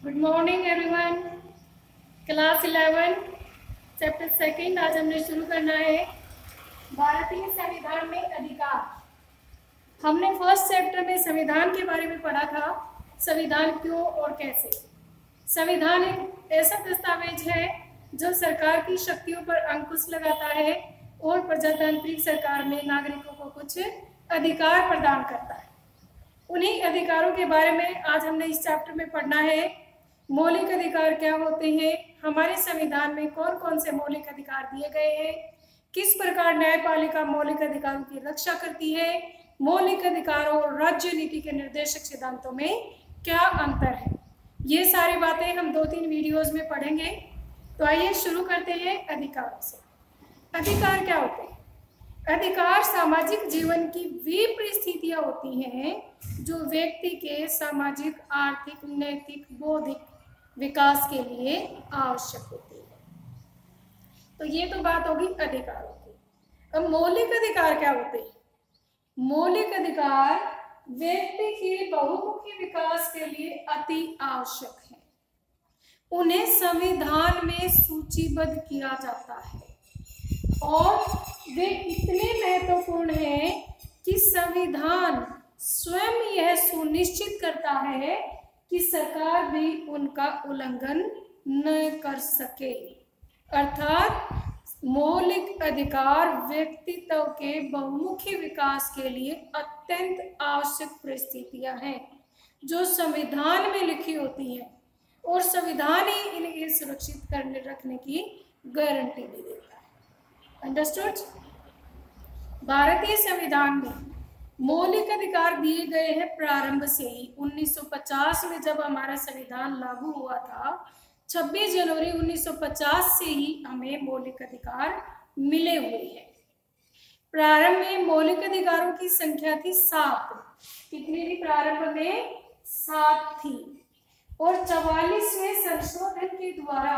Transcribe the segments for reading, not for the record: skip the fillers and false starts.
Good morning everyone. Class 11 chapter 2 आज हमने शुरू करना है भारतीय संविधान में अधिकार। हमने फर्स्ट चैप्टर में संविधान के बारे में पढ़ा था, संविधान क्यों और कैसे। संविधान एक ऐसा दस्तावेज है जो सरकार की शक्तियों पर अंकुश लगाता है और प्रजातांत्रिक सरकार में नागरिकों को कुछ अधिकार प्रदान करता है। उन्हीं अधिकारों के बारे में आज हमने इस चैप्टर में पढ़ना है। मौलिक अधिकार क्या होते हैं, हमारे संविधान में कौन कौन से मौलिक अधिकार दिए गए हैं, किस प्रकार न्यायपालिका मौलिक अधिकारों की रक्षा करती है, मौलिक अधिकारों और राज्य नीति के निर्देशक सिद्धांतों में क्या अंतर है। ये सारी बातें हम 2-3 वीडियोस में पढ़ेंगे। तो आइए शुरू करते हैं अधिकारों से। अधिकार क्या होते हैं? अधिकार सामाजिक जीवन की वे परिस्थितियां होती हैं जो व्यक्ति के सामाजिक, आर्थिक, नैतिक, बौद्धिक विकास के लिए आवश्यक होती है। तो ये तो बात होगी अधिकारों की। अब मौलिक अधिकार क्या होते हैं? मौलिक अधिकार व्यक्ति के बहुमुखी विकास के लिए अति आवश्यक है। उन्हें संविधान में सूचीबद्ध किया जाता है और वे इतने महत्वपूर्ण हैं कि संविधान स्वयं यह सुनिश्चित करता है कि सरकार भी उनका उल्लंघन न कर सके। अर्थात मौलिक अधिकार व्यक्तित्व के बहुमुखी विकास के लिए अत्यंत आवश्यक परिस्थितियां हैं जो संविधान में लिखी होती हैं और संविधान ही इन्हें सुरक्षित करने रखने की गारंटी भी देता है। अंडरस्टूड? भारतीय संविधान में मौलिक अधिकार दिए गए हैं प्रारंभ से ही। 1950 में जब हमारा संविधान लागू हुआ था, 26 जनवरी 1950 से ही हमें मौलिक अधिकार मिले हुए हैं। प्रारंभ में मौलिक अधिकारों की संख्या थी 7। कितनी थी प्रारंभ में? 7 थी। और 44वें संशोधन के द्वारा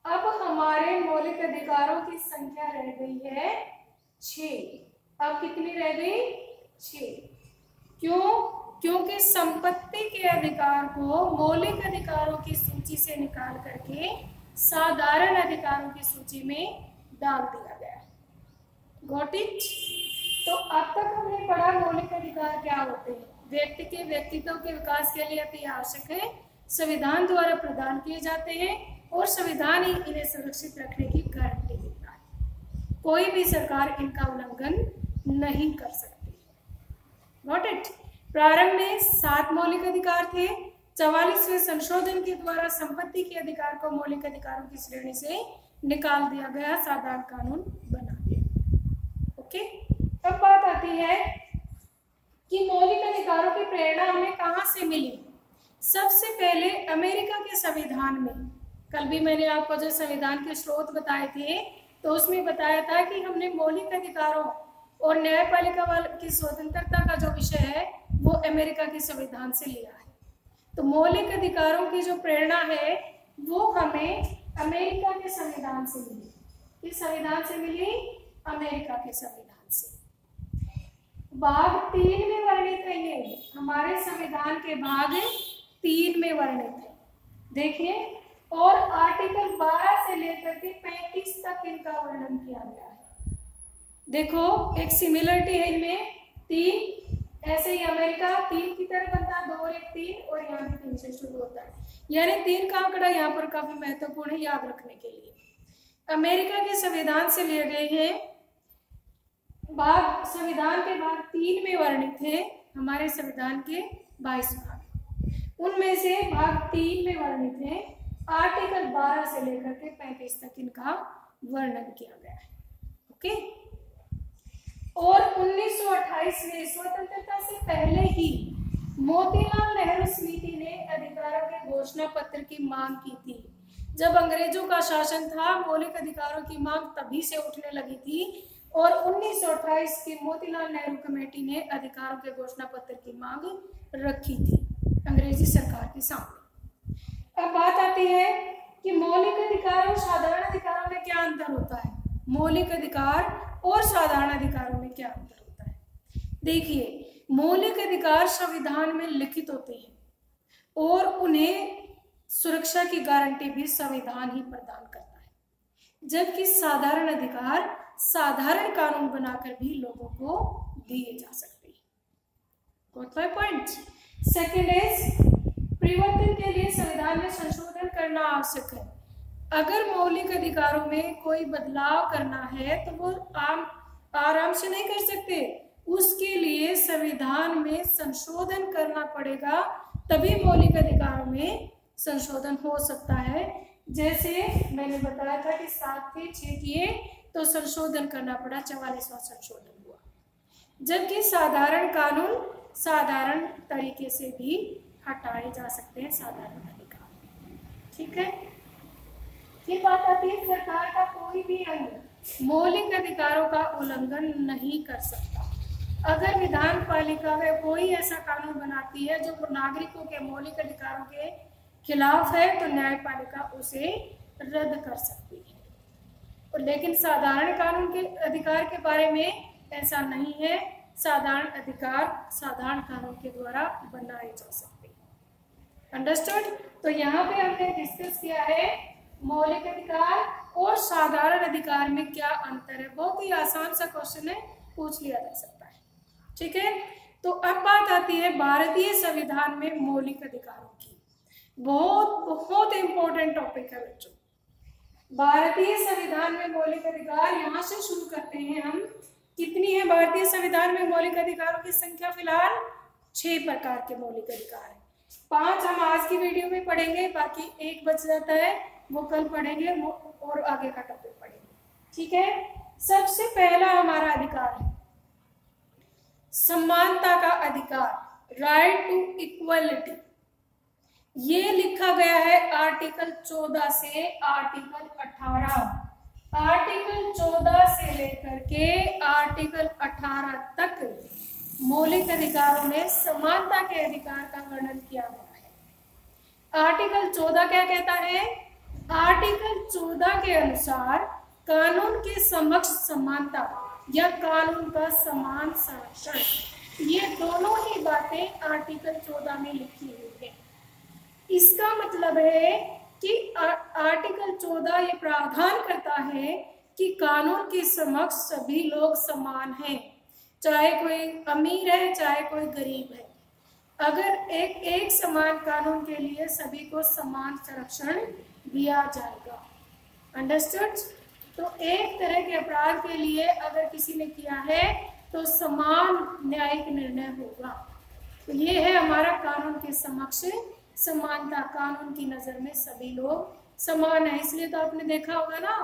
अब हमारे मौलिक अधिकारों की संख्या रह गई है 6। अब कितनी रह गई? 6। क्यों? क्योंकि संपत्ति के अधिकार को मौलिक अधिकारों की सूची से निकाल करके साधारण अधिकारों की सूची में डाल दिया गया है। Got it? तो अब तक हमने पढ़ा मौलिक अधिकार क्या होते हैं। व्यक्ति के व्यक्तित्व के विकास के लिए अति आवश्यक है, संविधान द्वारा प्रदान किए जाते हैं और संविधान ही इन्हें सुरक्षित रखने की गारंटी देता है। कोई भी सरकार इनका उल्लंघन नहीं कर सकती। Got it? प्रारंभ में 7 मौलिक अधिकार थे। 44वें संशोधन के द्वारा संपत्ति के अधिकार को मौलिक अधिकारों की श्रेणी से निकाल दिया गया, साधारण कानून बना दिया। ओके, अब बात आती है कि मौलिक अधिकारों की प्रेरणा हमें कहां से मिली। सबसे पहले अमेरिका के संविधान में, कल भी मैंने आपको जो संविधान के स्रोत बताए थे तो उसमें बताया था कि हमने मौलिक अधिकारों और न्यायपालिका की स्वतंत्रता का जो विषय है वो अमेरिका के संविधान से लिया है। तो मौलिक अधिकारों की जो प्रेरणा है वो हमें अमेरिका के संविधान से मिली। किस संविधान से मिली? अमेरिका के संविधान से। भाग 3 में वर्णित है ये, हमारे संविधान के भाग 3 में वर्णित है। देखिए, और आर्टिकल 12 से लेकर के 35 तक इनका वर्णन किया गया है। देखो, एक सिमिलरिटी है इनमें। 3 ऐसे ही अमेरिका 3 की तरह बनता है, 2 और 1 3, और यहाँ भी 3 से शुरू होता है। यानी 3 का आंकड़ा यहाँ पर काफी महत्वपूर्ण है याद रखने के लिए। अमेरिका के संविधान से लिए गए हैं। भाग संविधान के भाग 3 में वर्णित है हमारे संविधान के 22 भाग। उनमें से भाग 3 में वर्णित है आर्टिकल 12 से लेकर के 35 तक इनका वर्णन किया गया है। ओके, और 1928 में स्वतंत्रता से पहले ही मोतीलाल नेहरू समिति ने अधिकारों के घोषणा पत्र की मांग की थी। जब अंग्रेजों का शासन था, मौलिक अधिकारों की मांग तभी से उठने लगी थी और 1928 की मोतीलाल नेहरू कमेटी ने अधिकारों के घोषणा पत्र की मांग रखी थी अंग्रेजी सरकार के सामने। अब बात आती है कि मौलिक अधिकार और साधारण अधिकारों में क्या अंतर होता है। मौलिक अधिकार और साधारण अधिकारों में क्या अंतर होता है? देखिए, मौलिक अधिकार संविधान में लिखित होते हैं और उन्हें सुरक्षा की गारंटी भी संविधान ही प्रदान करता है, जबकि साधारण अधिकार साधारण कानून बनाकर भी लोगों को दिए जा सकते हैं। Got my point? Second is परिवर्तन के लिए संविधान में संशोधन करना आवश्यक है। अगर मौलिक अधिकारों में कोई बदलाव करना है तो वो आराम से नहीं कर सकते, उसके लिए संविधान में संशोधन करना पड़ेगा, तभी मौलिक अधिकारों में संशोधन हो सकता है। जैसे मैंने बताया था कि 7 थे 6 किए तो संशोधन करना पड़ा, 44वां संशोधन हुआ। जबकि साधारण कानून साधारण तरीके से भी हटाए जा सकते हैं, साधारण अधिकार। ठीक है, फिर बात आती है सरकार का कोई भी अंग मौलिक अधिकारों का उल्लंघन नहीं कर सकता। अगर विधान पालिका में कोई ऐसा कानून बनाती है जो नागरिकों के मौलिक अधिकारों के खिलाफ है तो न्यायपालिका उसे रद्द कर सकती है। और लेकिन साधारण कानून के अधिकार के बारे में ऐसा नहीं है, साधारण अधिकार साधारण कानून के द्वारा बनाए जा सकते हैं। अंडरस्टूड? तो यहाँ पे हमने डिस्कस किया है मौलिक अधिकार और साधारण अधिकार में क्या अंतर है। बहुत ही आसान सा क्वेश्चन है, पूछ लिया जा सकता है। ठीक है, तो अब बात आती है भारतीय संविधान में मौलिक अधिकारों की। बहुत बहुत इंपॉर्टेंट टॉपिक है बच्चों। भारतीय संविधान में मौलिक अधिकार, यहाँ से शुरू करते हैं हम। कितनी है भारतीय संविधान में मौलिक अधिकारों की संख्या? फिलहाल 6 प्रकार के मौलिक अधिकार हैं। 5 हम आज की वीडियो में पढ़ेंगे, बाकी 1 बच जाता है, वो कल पढ़ेंगे और आगे का टॉपिक पढ़ेंगे। ठीक है, सबसे पहला हमारा अधिकार है समानता का अधिकार, राइट टू इक्वलिटी। ये लिखा गया है आर्टिकल 14 से आर्टिकल 18। आर्टिकल 14 से लेकर के आर्टिकल 18 तक मौलिक अधिकारों में समानता के अधिकार का वर्णन किया गया है। आर्टिकल 14 क्या कहता है? आर्टिकल 14 के अनुसार कानून के समक्ष समानता या कानून का समान संरक्षण, ये दोनों ही बातें आर्टिकल 14 में लिखी हुई है। इसका मतलब है कि आर्टिकल 14 ये प्रावधान करता है कि कानून के समक्ष सभी लोग समान हैं, चाहे कोई अमीर है चाहे कोई गरीब है। अगर एक समान कानून के लिए सभी को समान संरक्षण दिया जाएगा। अंडरस्टूड? तो एक तरह के अपराध के लिए अगर किसी ने किया है तो समान न्यायिक निर्णय होगा। तो ये है हमारा कानून के समक्ष समानता, कानून की नजर में सभी लोग समान है। इसलिए तो आपने देखा होगा ना,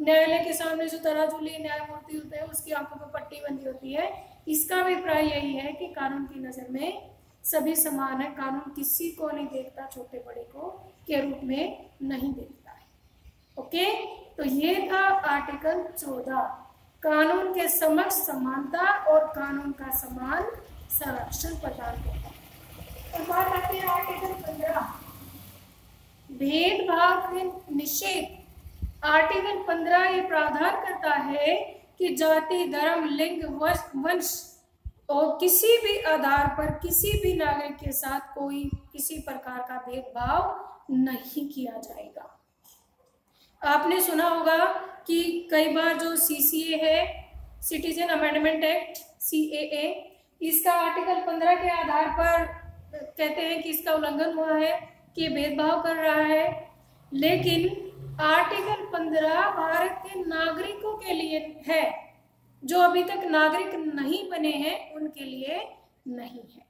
न्यायालय के सामने जो तराजू लिए न्यायमूर्ति होते हैं उसकी आंखों पर पट्टी बंधी होती है। इसका अभिप्राय यही है कि कानून की नजर में सभी समान है, कानून किसी को नहीं देखता, छोटे बड़े को के रूप में नहीं देखता है। ओके, तो ये था आर्टिकल 14, कानून के समक्ष समानता और कानून का समान संरक्षण प्रदान करता है। और बात आती है आर्टिकल 15, भेदभाव के निषेध। आर्टिकल 15 ये प्रावधान करता है कि जाति, धर्म, लिंग, वंश और किसी भी आधार पर किसी भी नागरिक के साथ कोई किसी प्रकार का भेदभाव नहीं किया जाएगा। आपने सुना होगा कि कई बार जो CCA है, सिटीजन अमेंडमेंट एक्ट, CAA, इसका आर्टिकल 15 के आधार पर कहते हैं कि इसका उल्लंघन हुआ है, कि भेदभाव कर रहा है। लेकिन आर्टिकल 15 भारत के नागरिकों के लिए है, जो अभी तक नागरिक नहीं बने हैं उनके लिए नहीं है।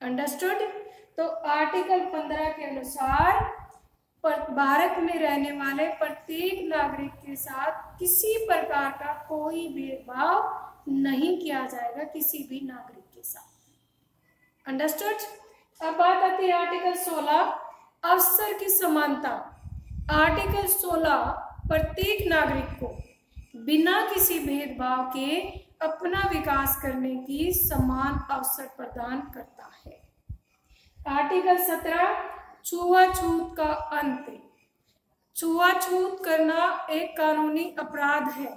अंडरस्टूड? तो आर्टिकल 15 के अनुसार भारत में रहने वाले प्रत्येक नागरिक के साथ किसी प्रकार का कोई भेदभाव नहीं किया जाएगा, किसी भी नागरिक के साथ। अंडरस्टूड? अब बात आती है आर्टिकल 16, अवसर की समानता। आर्टिकल 16 प्रत्येक नागरिक को बिना किसी भेदभाव के अपना विकास करने की समान अवसर प्रदान करता है। आर्टिकल 17, छुआछूत का अंत। छुआछूत करना एक कानूनी अपराध है।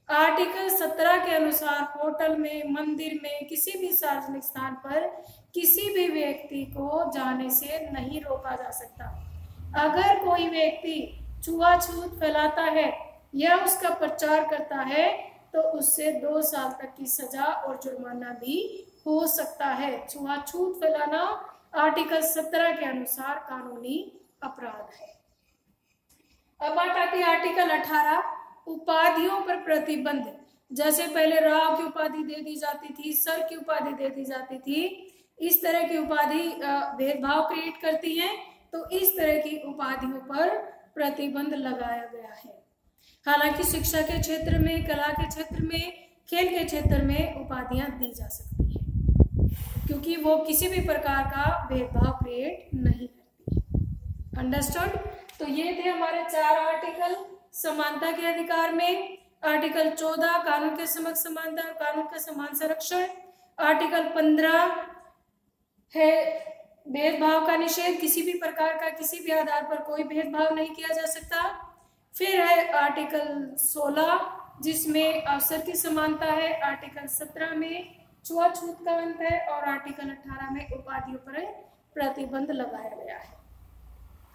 आर्टिकल 17 के अनुसार होटल में, मंदिर में, किसी भी सार्वजनिक स्थान पर किसी भी व्यक्ति को जाने से नहीं रोका जा सकता। अगर कोई व्यक्ति छुआछूत फैलाता है या उसका प्रचार करता है तो उससे 2 साल तक की सजा और जुर्माना भी हो सकता है। छुआछूत फैलाना आर्टिकल 17 के अनुसार कानूनी अपराध है। अब बात आती है आर्टिकल 18, उपाधियों पर प्रतिबंध। जैसे पहले राव की उपाधि दे दी जाती थी, सर की उपाधि दे दी जाती थी, इस तरह की उपाधि भेदभाव क्रिएट करती है, तो इस तरह की उपाधियों पर प्रतिबंध लगाया गया है। हालांकि शिक्षा के क्षेत्र में, कला के क्षेत्र में, खेल के क्षेत्र में उपाधियां दी जा सकती हैं, क्योंकि वो किसी भी प्रकार का भेदभाव क्रिएट नहीं करती है। अंडरस्टूड? तो ये थे हमारे 4 आर्टिकल समानता के अधिकार में। आर्टिकल 14 कानून के समक्ष समानता और कानून का समान संरक्षण। आर्टिकल 15 है भेदभाव का निषेध, किसी भी प्रकार का, किसी भी आधार पर कोई भेदभाव नहीं किया जा सकता। फिर है आर्टिकल 16 जिसमें अवसर की समानता है। आर्टिकल 17 में छुआछूत का अंत है और आर्टिकल 18 में उपाधियों पर प्रतिबंध लगाया गया है।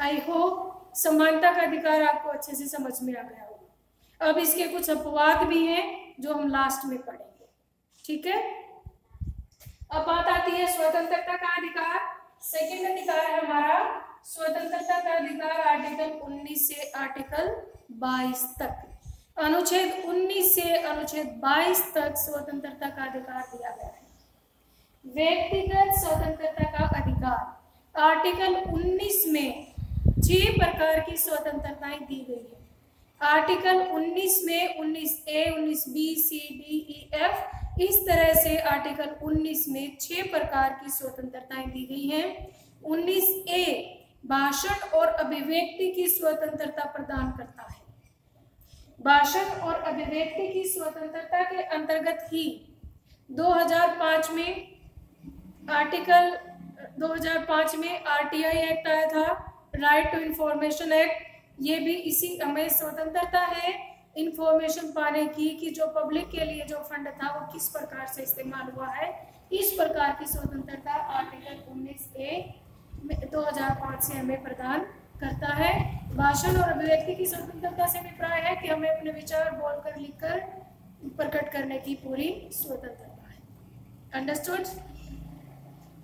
आई होप समानता का अधिकार आपको अच्छे से समझ में आ गया होगा। अब इसके कुछ अपवाद भी हैं जो हम लास्ट में पढ़ेंगे, ठीक है। अब बात आती है स्वतंत्रता का अधिकार। सेकंड अधिकार है हमारा स्वतंत्रता का अधिकार, आर्टिकल 19 से आर्टिकल 22 तक। अनुच्छेद 19 से अनुच्छेद 22 तक स्वतंत्रता का अधिकार दिया गया है। व्यक्तिगत स्वतंत्रता का अधिकार, आर्टिकल 19 में 6 प्रकार की स्वतंत्रताएं दी गई है। आर्टिकल 19 में 19A, 19B, C, D, E, F इस तरह से आर्टिकल 19 में 6 प्रकार की स्वतंत्रताएं दी गई हैं। 19A भाषण और अभिव्यक्ति की स्वतंत्रता प्रदान करता है। भाषण और अभिव्यक्ति की स्वतंत्रता के अंतर्गत ही 2005 में RTI एक्ट आया था, राइट टू इंफॉर्मेशन एक्ट। ये भी इसी हमें स्वतंत्रता है इंफॉर्मेशन पाने की कि जो पब्लिक के लिए जो फंड था वो किस प्रकार से इस्तेमाल हुआ है। इस प्रकार की स्वतंत्रता आर्टिकल 19A 2005 से हमें प्रदान करता है। भाषण और अभिव्यक्ति की स्वतंत्रता से अभिप्राय है कि हमें अपने विचार बोलकर, लिखकर प्रकट करने की पूरी स्वतंत्रता है। अंडरस्टूड?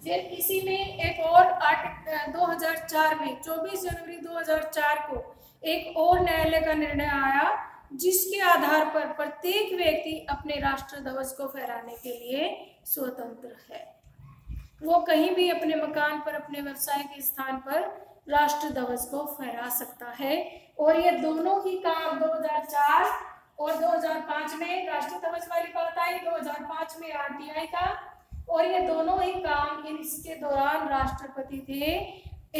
फिर इसी में एक और आर्टिकल 2004 में 24 जनवरी 2004 को एक और न्यायालय का निर्णय आया जिसके आधार पर प्रत्येक व्यक्ति अपने राष्ट्र ध्वज को फहराने के लिए स्वतंत्र है। वो कहीं भी अपने मकान पर, अपने व्यवसाय के स्थान पर राष्ट्र ध्वज को फहरा सकता है। और ये दोनों ही काम 2004 और 2005 में राष्ट्रीय ध्वज वाली बात आई, 2005 में RTI का, और ये दोनों ही काम इसके दौरान राष्ट्रपति थे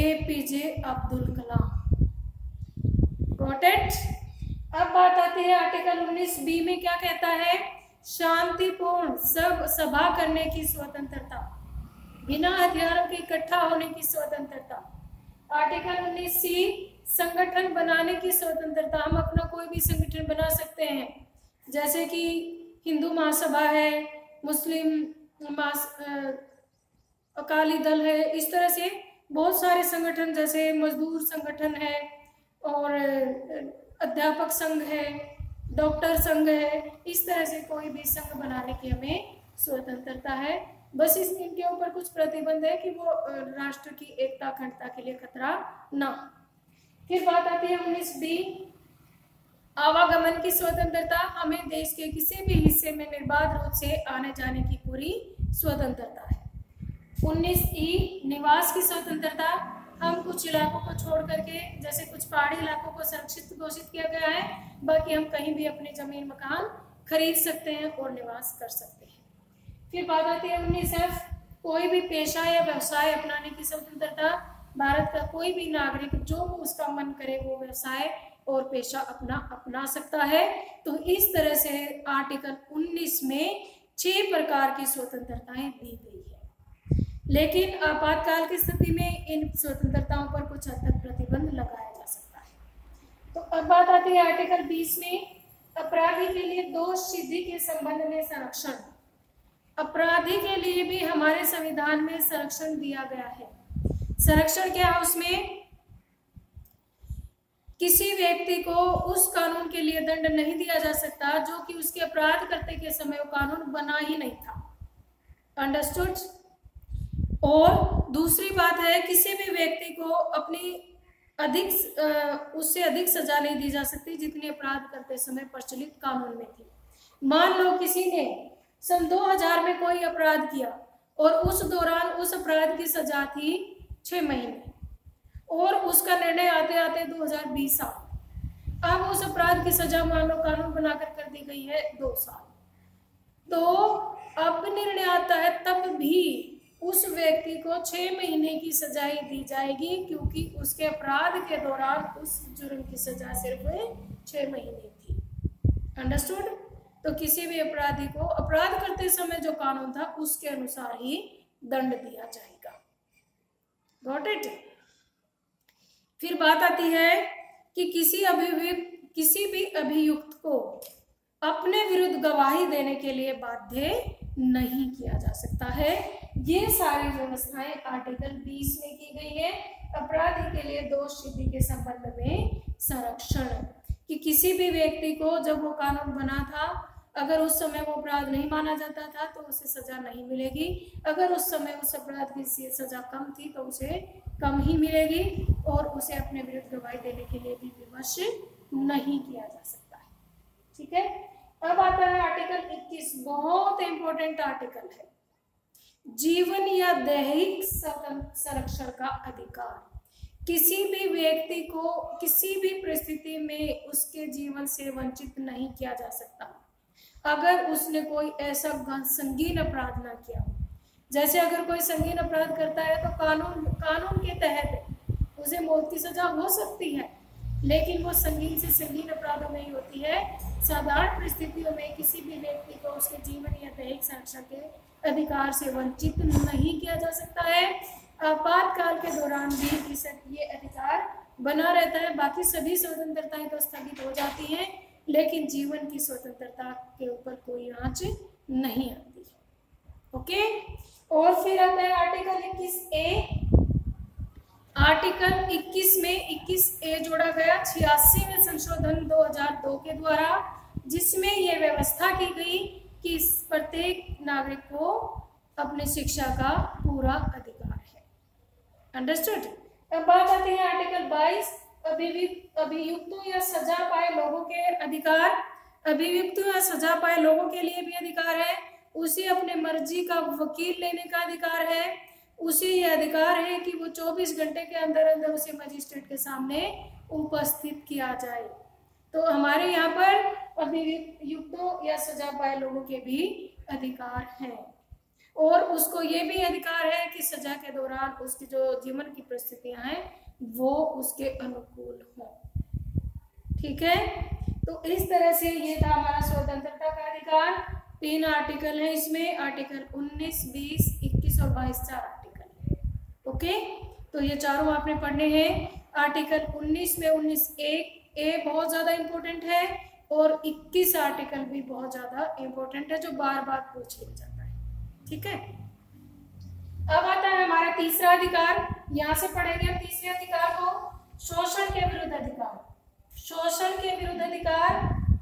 APJ Abdul Kalam. Got it? अब बात आती है आर्टिकल 19B में क्या कहता है? शांतिपूर्ण सभा करने की स्वतंत्रता, बिना हथियारों के इकट्ठा होने की स्वतंत्रता। आर्टिकल 19C संगठन बनाने की स्वतंत्रता, हम अपना कोई भी संगठन बना सकते हैं, जैसे कि हिंदू महासभा है, मुस्लिम अकाली दल है, इस तरह से बहुत सारे संगठन, जैसे मजदूर संगठन है और अध्यापक संघ है, डॉक्टर संघ है, इस तरह से कोई भी संघ बनाने की हमें स्वतंत्रता है। बस इनके ऊपर कुछ प्रतिबंध है कि वो राष्ट्र की एकता अखंडता के लिए खतरा ना। फिर बात आती है 19D आवागमन की स्वतंत्रता, हमें देश के किसी भी हिस्से में निर्बाध रूप से आने जाने की पूरी स्वतंत्रता है। 19E निवास की स्वतंत्रता, हम कुछ इलाकों को छोड़ करके, जैसे कुछ पहाड़ी इलाकों को संरक्षित घोषित किया गया है, बाकी हम कहीं भी अपनी जमीन मकान खरीद सकते हैं और निवास कर सकते हैं। फिर बात आती है 19F कोई भी पेशा या व्यवसाय अपनाने की स्वतंत्रता, भारत का कोई भी नागरिक जो उसका मन करे वो व्यवसाय और पेशा अपना सकता है। तो इस तरह से आर्टिकल 19 में 6 प्रकार की स्वतंत्रताएं दी गई है। लेकिन आपातकाल की स्थिति में इन स्वतंत्रताओं पर कुछ हद तक प्रतिबंध लगाया जा सकता है। तो अब बात आती है आर्टिकल 20 में, अपराधी के लिए दोष सिद्धि के संबंध में संरक्षण। अपराधी के लिए भी हमारे संविधान में संरक्षण दिया गया है। संरक्षण क्या है उसमें? किसी व्यक्ति को उस कानून के लिए दंड नहीं दिया जा सकता जो कि उसके अपराध करते के समय वो कानून बना ही नहीं था। अंडरस्टूड? और दूसरी बात है, किसी भी व्यक्ति को अपनी उससे अधिक सजा नहीं दी जा सकती जितनी अपराध करते समय प्रचलित कानून में थी। मान लो किसी ने सन 2000 में कोई अपराध किया और उस दौरान उस अपराध की सजा थी 6 महीने और उसका निर्णय आते आते 2020 साल। अब उस अपराध की सजा मान लो कानून बनाकर कर दी गई है 2 साल, तो अब निर्णय आता है तब भी उस व्यक्ति को 6 महीने की सजा दी जाएगी, क्योंकि उसके अपराध के दौरान उस जुर्म की सजा सिर्फ 6 महीने थी। अंडरस्टूड? तो किसी भी अपराधी को अपराध करते समय जो कानून था उसके अनुसार ही दंड दिया जाएगा। Got it? फिर बात आती है कि किसी भी अभियुक्त को अपने विरुद्ध गवाही देने के लिए बाध्य नहीं किया जा सकता है। ये सारी व्यवस्थाएं आर्टिकल 20 में की गई है। अपराधी के लिए दोष सिद्धि के संबंध में संरक्षण, कि किसी भी व्यक्ति को जब वो कानून बना था अगर उस समय वो अपराध नहीं माना जाता था तो उसे सजा नहीं मिलेगी। अगर उस समय उस अपराध की सजा कम थी तो उसे कम ही मिलेगी और उसे अपने विरुद्ध गवाही देने के लिए भी विवश नहीं किया जा सकता है। ठीक है? अब आता है आर्टिकल 21, बहुत इंपॉर्टेंट आर्टिकल है, जीवन या दैहिक संरक्षण का अधिकार। किसी भी व्यक्ति को किसी भी परिस्थिति में उसके जीवन से वंचित नहीं किया जा सकता अगर उसने कोई ऐसा संगीन अपराध ना किया। जैसे अगर कोई संगीन अपराध करता है तो कानून के तहत उसे मौत की सजा हो सकती है, लेकिन वो संगीन से संगीन अपराधों में ही होती है। साधारण परिस्थितियों में किसी भी व्यक्ति को उसके जीवन या दैहिक संरक्षण के अधिकार से वंचित नहीं किया जा सकता है। आपातकाल के दौरान भी ये अधिकार बना रहता है। बाकी सभी स्वतंत्रताएं तो स्थगित हो जाती हैं, लेकिन जीवन की स्वतंत्रता के ऊपर कोई आंच नहीं आती। ओके? और फिर आता है आर्टिकल 21A। आर्टिकल 21 में 21A जोड़ा गया 86वें संशोधन 2002 के द्वारा, जिसमें यह व्यवस्था की गई कि प्रत्येक नागरिक को अपनी शिक्षा का पूरा अधिकार है। अंडरस्टूड? अब बात आती है आर्टिकल 22, अभियुक्तों या सजा पाए लोगों के अधिकार। अभियुक्तों या सजा पाए लोगों के लिए भी अधिकार है। उसे अपने मर्जी का वकील लेने का अधिकार है। उसे यह अधिकार है कि वो 24 घंटे के अंदर अंदर उसे मजिस्ट्रेट के सामने उपस्थित किया जाए। तो हमारे यहाँ पर अभियुक्तों या सजा पाए लोगों के भी अधिकार हैं और उसको ये भी अधिकार है कि सजा के दौरान उसकी जो जीवन की परिस्थितियां हैं वो उसके अनुकूल हो। ठीक है? तो इस तरह से ये था हमारा स्वतंत्रता का अधिकार। 3 आर्टिकल है इसमें, आर्टिकल 19, 20, 21 और 22 4 आर्टिकल है। ओके? तो ये चारों आपने पढ़ने हैं। आर्टिकल 19 में 19A बहुत ज्यादा इंपॉर्टेंट है और 21 आर्टिकल भी बहुत ज्यादा इंपॉर्टेंट है जो बार बार पूछ लिया जाता है। ठीक है? अब आता है हमारा तीसरा अधिकार। यहाँ से पढ़ेंगे हम तीसरे अधिकार को, शोषण के विरुद्ध अधिकार। शोषण के विरुद्ध अधिकार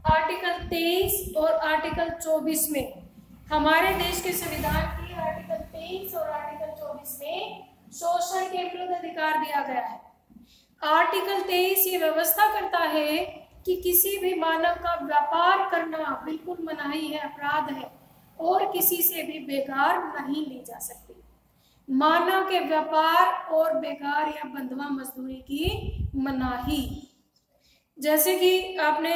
आर्टिकल 23 और आर्टिकल 24 में, हमारे देश के संविधान की आर्टिकल 23 और आर्टिकल 24 में शोषण के विरुद्ध अधिकार दिया गया है। आर्टिकल 23 ये व्यवस्था करता है कि किसी भी मानव का व्यापार करना बिल्कुल मनाही है, अपराध है और किसी से भी बेकार नहीं ली जा सकती। मानव के व्यापार और बेकार या बंधुआ मजदूरी की मनाही। जैसे कि आपने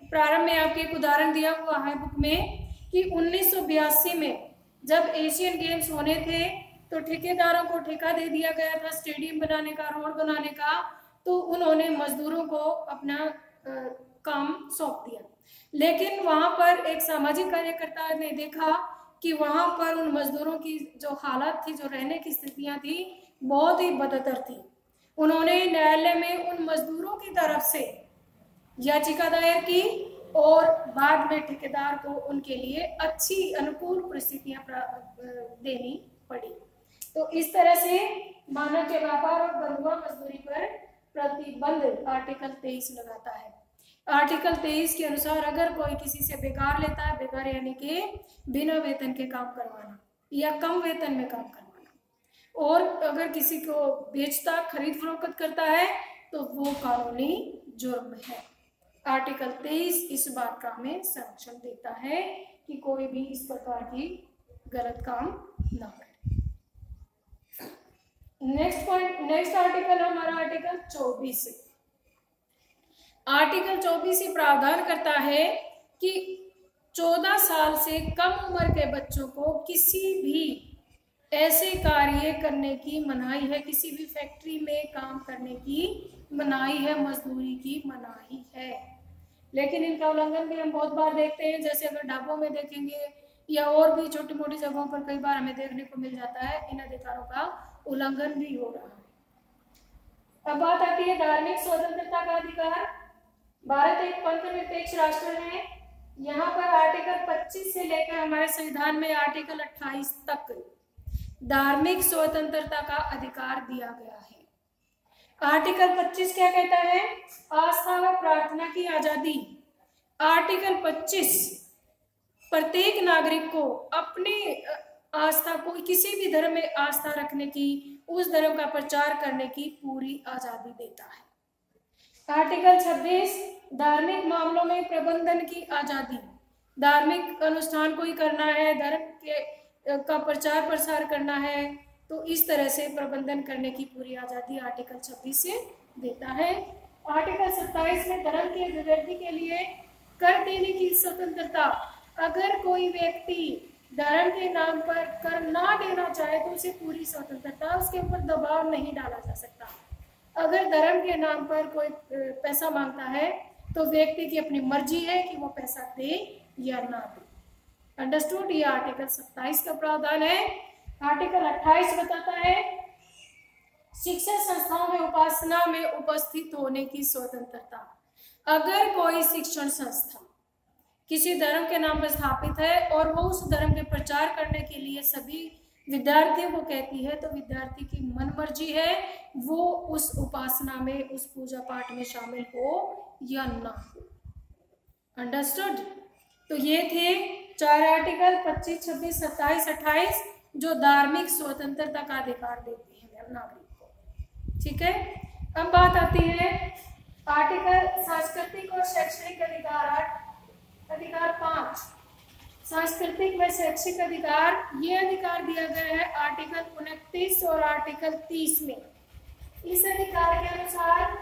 प्रारंभ में आपके एक उदाहरण दिया हुआ है बुक में कि 1982 में जब एशियन गेम्स होने थे तो ठेकेदारों को ठेका दे दिया गया था स्टेडियम बनाने का, रोड बनाने का, तो उन्होंने मजदूरों को अपना काम सौंप दिया। लेकिन वहां पर एक सामाजिक कार्यकर्ता ने देखा कि वहां पर उन मजदूरों की जो हालत थी, जो रहने की स्थितियां थी, बहुत ही बदतर थी। उन्होंने न्यायालय में उन मजदूरों की तरफ से याचिका दायर की और बाद में ठेकेदार को उनके लिए अच्छी अनुकूल परिस्थितियां देनी पड़ी। तो इस तरह से मानव के व्यापार और बंधुआ मजदूरी पर प्रतिबंध आर्टिकल 23 लगाता है। आर्टिकल 23 के अनुसार अगर कोई किसी से बेकार लेता है, बेकार यानी कि बिना वेतन के काम करवाना या कम वेतन में काम करवाना, और अगर किसी को बेचता, खरीद फरोख्त करता है तो वो कानूनी जुर्म है। आर्टिकल 23 इस बात का हमें संरक्षण देता है कि कोई भी इस प्रकार की गलत काम ना करे। नेक्स्ट आर्टिकल हमारा आर्टिकल 24। आर्टिकल 24 ही प्रावधान करता है कि 14 साल से कम उम्र के बच्चों को किसी भी ऐसे कार्य करने की मनाही है, किसी भी फैक्ट्री में काम करने की मनाही है, मजदूरी की मनाही है। लेकिन इनका उल्लंघन भी हम बहुत बार देखते हैं, जैसे अगर ढाबों में देखेंगे या और भी छोटी मोटी जगहों पर कई बार हमें देखने को मिल जाता है, इन अधिकारों का उल्लंघन भी हो रहा है। अब बात आती है धार्मिक स्वतंत्रता का अधिकार। भारत एक पंथ निरपेक्ष राष्ट्र है। यहाँ पर आर्टिकल 25 से लेकर हमारे संविधान में आर्टिकल 28 तक धार्मिक स्वतंत्रता का अधिकार दिया गया है। आर्टिकल 25 क्या कहता है? आस्था व प्रार्थना की आजादी। आर्टिकल 25 प्रत्येक नागरिक को अपनी आस्था को, किसी भी धर्म में आस्था रखने की, उस धर्म का प्रचार करने की पूरी आजादी देता है। आर्टिकल 26 धार्मिक मामलों में प्रबंधन की आजादी। धार्मिक अनुष्ठान कोई करना है, धर्म के का प्रचार प्रसार करना है, तो इस तरह से प्रबंधन करने की पूरी आजादी आर्टिकल 26 से देता है। आर्टिकल 27 में धर्म की अभिव्यक्ति के लिए कर देने की स्वतंत्रता। अगर कोई व्यक्ति धर्म के नाम पर कर ना देना चाहे तो उसे पूरी स्वतंत्रता, उसके ऊपर दबाव नहीं डाला जा सकता। अगर धर्म के नाम पर कोई पैसा मांगता है तो व्यक्ति की अपनी मर्जी है कि वो पैसा दे या ना दे। अंडरस्टूड? ये आर्टिकल 27 का प्रावधान है। आर्टिकल 28 बताता है शिक्षा संस्थाओं में उपासना में उपस्थित होने की स्वतंत्रता। अगर कोई शिक्षण संस्था किसी धर्म के नाम पर स्थापित है और वो उस धर्म के प्रचार करने के लिए सभी विद्यार्थियों को कहती है, तो विद्यार्थी की मन मर्जी है वो उस उपासना में, उस पूजा पाठ में शामिल हो या ना हो। अंडरस्टूड? तो ये थे 4 आर्टिकल 25, 26, 27, 28 जो धार्मिक स्वतंत्रता का अधिकार देते हैं नागरिक को। ठीक है, अब बात आती है आर्टिकल सांस्कृतिक और शैक्षणिक अधिकार। अधिकार 5 सांस्कृतिक व शैक्षिक अधिकार। ये अधिकार दिया गया है आर्टिकल 29 और आर्टिकल 30 में। इस अधिकार के अनुसार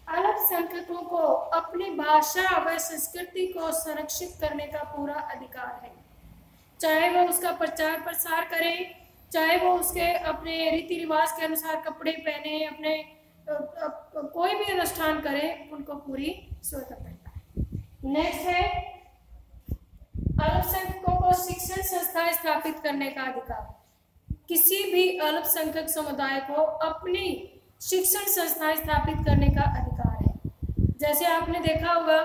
अल्पसंख्यकों को अपनी भाषा व संस्कृति को संरक्षित करने का पूरा अधिकार है। चाहे वो उसका प्रचार प्रसार करें, चाहे वो उसके अपने रीति रिवाज के अनुसार कपड़े पहने, अपने कोई भी अनुष्ठान करें, उनको पूरी स्वतंत्रता है। नेक्स्ट है अल्पसंख्यकों को शिक्षण संस्थाएं स्थापित करने का अधिकार। किसी भी अल्पसंख्यक समुदाय को अपनी शिक्षण संस्थाएं स्थापित करने का अधिकार है। जैसे आपने देखा होगा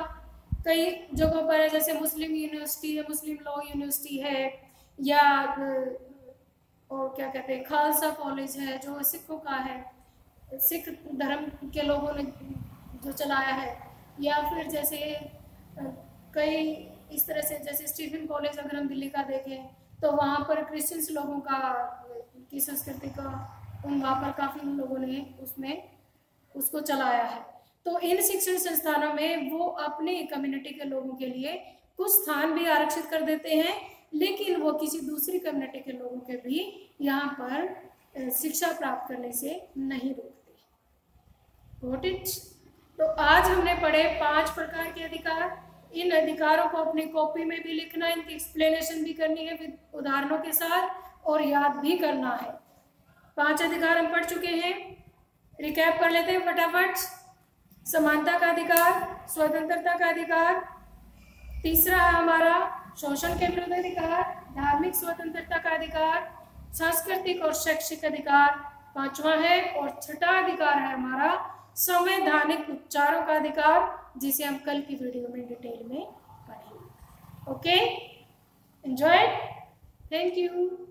कई जगहों पर है, जैसे मुस्लिम यूनिवर्सिटी है, मुस्लिम लॉ यूनिवर्सिटी है, या और क्या कहते हैं खालसा कॉलेज है जो सिखों का है, सिख धर्म के लोगों ने जो चलाया है, या फिर जैसे कई इस तरह से जैसे स्टीफन कॉलेज अगर हम दिल्ली का देखें तो वहाँ पर क्रिश्चियंस लोगों का की संस्कृति का वहाँ पर काफ़ी लोगों ने उसमें उसको चलाया है। तो इन शिक्षण संस्थानों में वो अपने कम्युनिटी के लोगों के लिए कुछ स्थान भी आरक्षित कर देते हैं, लेकिन वो किसी दूसरी कम्युनिटी के लोगों के भी यहाँ पर शिक्षा प्राप्त करने से नहीं रोकते। Got it? तो आज हमने पढ़े 5 प्रकार के अधिकार। इन अधिकारों को अपनी कॉपी में भी लिखना, इनकी एक्सप्लेनेशन भी करनी है विद उदाहरणों के साथ, और याद भी करना है। 5 अधिकार हम पढ़ चुके हैं, रिकैप कर लेते हैं फटाफट। समानता का अधिकार, स्वतंत्रता का अधिकार, तीसरा है हमारा शोषण के विरुद्ध अधिकार, धार्मिक स्वतंत्रता का अधिकार, सांस्कृतिक और शैक्षिक अधिकार 5वां है, और छठा अधिकार है हमारा संवैधानिक उपचारों का अधिकार, जिसे हम कल की वीडियो में डिटेल में Okay, enjoy it. Thank you.